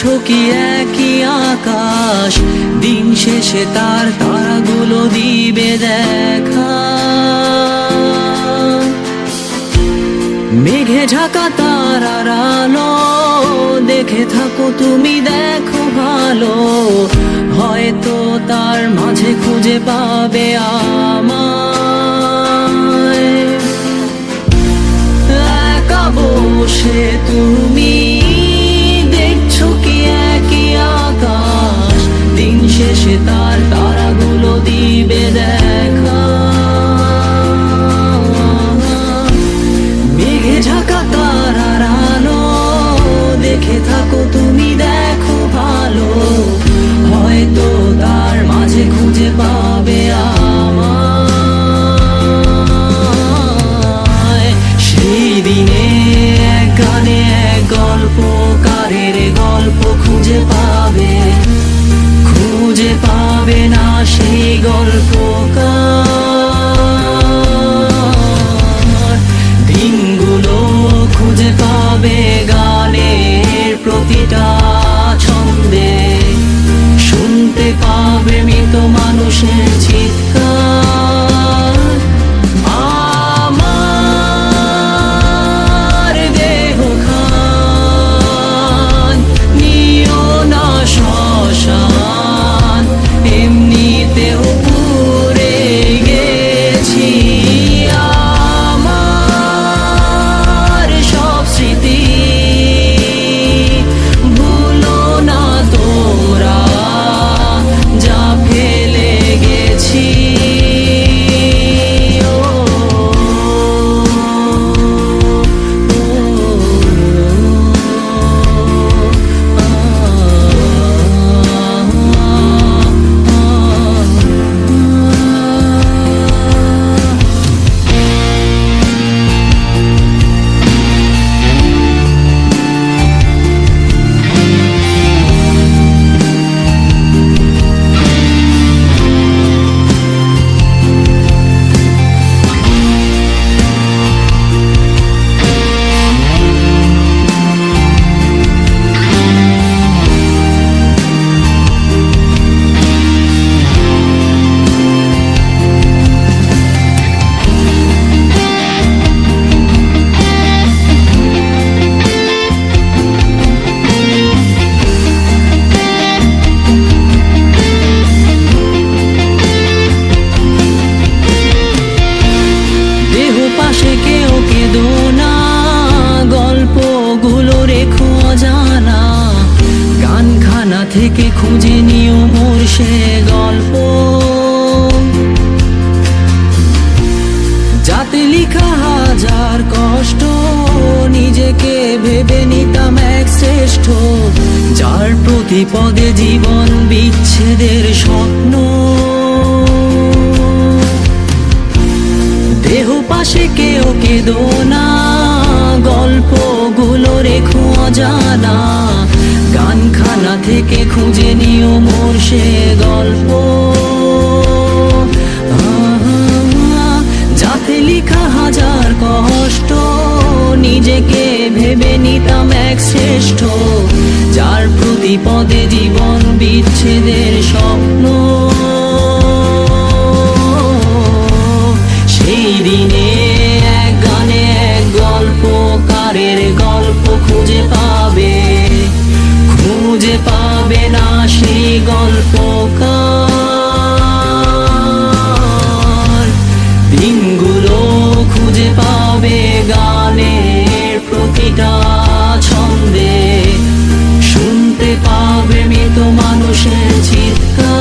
দেখছো কি একই আকাশ, দিন শেষে তার তারাগুলো দিবে দেখা। মেঘে ঢাকা তারার আলো দেখে থাকো তুমি, দেখো ভালো, হয়তো তার মাঝে খুঁজে পাবে আমায়। একা বসে তুমি দেখছো কি একই আকাশ, দিন শেষে তার তারাগুলো দিবে দেখা। মেঘে ঢাকা তারার আলো দেখে থাকো তুমি, দেখো ভালো, হয়তো তার মাঝে খুঁজে পাবে আমায়। সেই দিনে এক গানে এক গল্পকারের গল্প খুঁজে পাবে, খুঁজে পাবে না সেই গল্পকার। দিনগুলো খুঁজে পাবে গানের প্রতিটা ছন্দে, শুনতে পাবে মৃত মানুষের চিৎকার। আমার দেহ খান নিও না শ্মশান, এমনিতেও পুড়ে গেছি। আমার সব স্মৃতি ভুলো না তোমরা, যা ফেলে গেছি। পাশে কেউ কেঁদো না, গল্পগুলো রেখো অজানা, গানখানা থেকে খুঁজে নিও মোর সে গল্প, যাতে লিখা হাজার কষ্ট নিজেকে ভেবে নিতাম এক শ্রেষ্ঠ, যার প্রতি পদে জীবন বিচ্ছেদের স্বপ্ন। দেহ পাশে কেউ কেঁদো না, গল্পগুলো রেখো অজানা, গানখানা থেকে খুঁজে নিও মোর সে গল্প, যাতে লিখা হাজার কষ্ট নিজেকে ভেবে নিতাম এক শ্রেষ্ঠ, যার প্রতি পদে জীবন বিচ্ছেদের স্বপ্ন। সেই দিনে এক গানে এক গল্পকারের গল্প খুঁজে পাবে, খুঁজে পাবে না সেই গল্পকার। দিনগুলো খুঁজে পাবে গানের প্রতিটা ছন্দে, শুনতে পাবে মৃত মানুষের চিৎকার।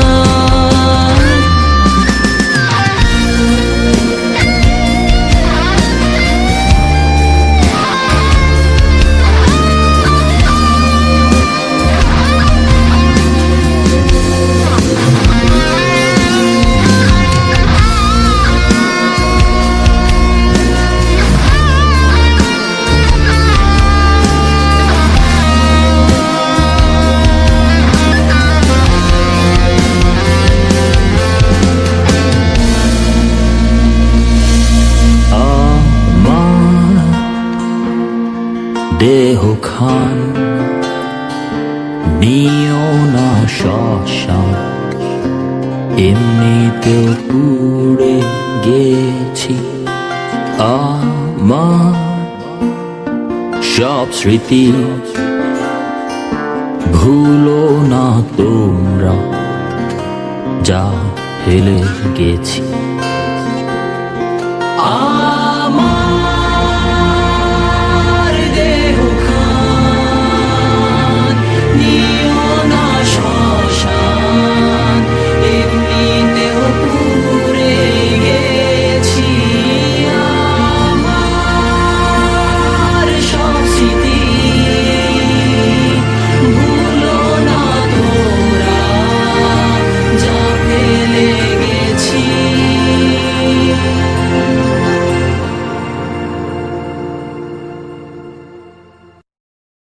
দেহ খান নিও না শ্মশান, এমনিতেও পুড়ে গেছি। আমার সব স্মৃতি ভুলো না তোমরা, যা হেলে গেছি। আমার দেহখান নিও না শ্মশান, এমনিতেও পুড়ে গেছি। আমার সব স্মৃতি ভুলো না তোমরা, যা ফেলে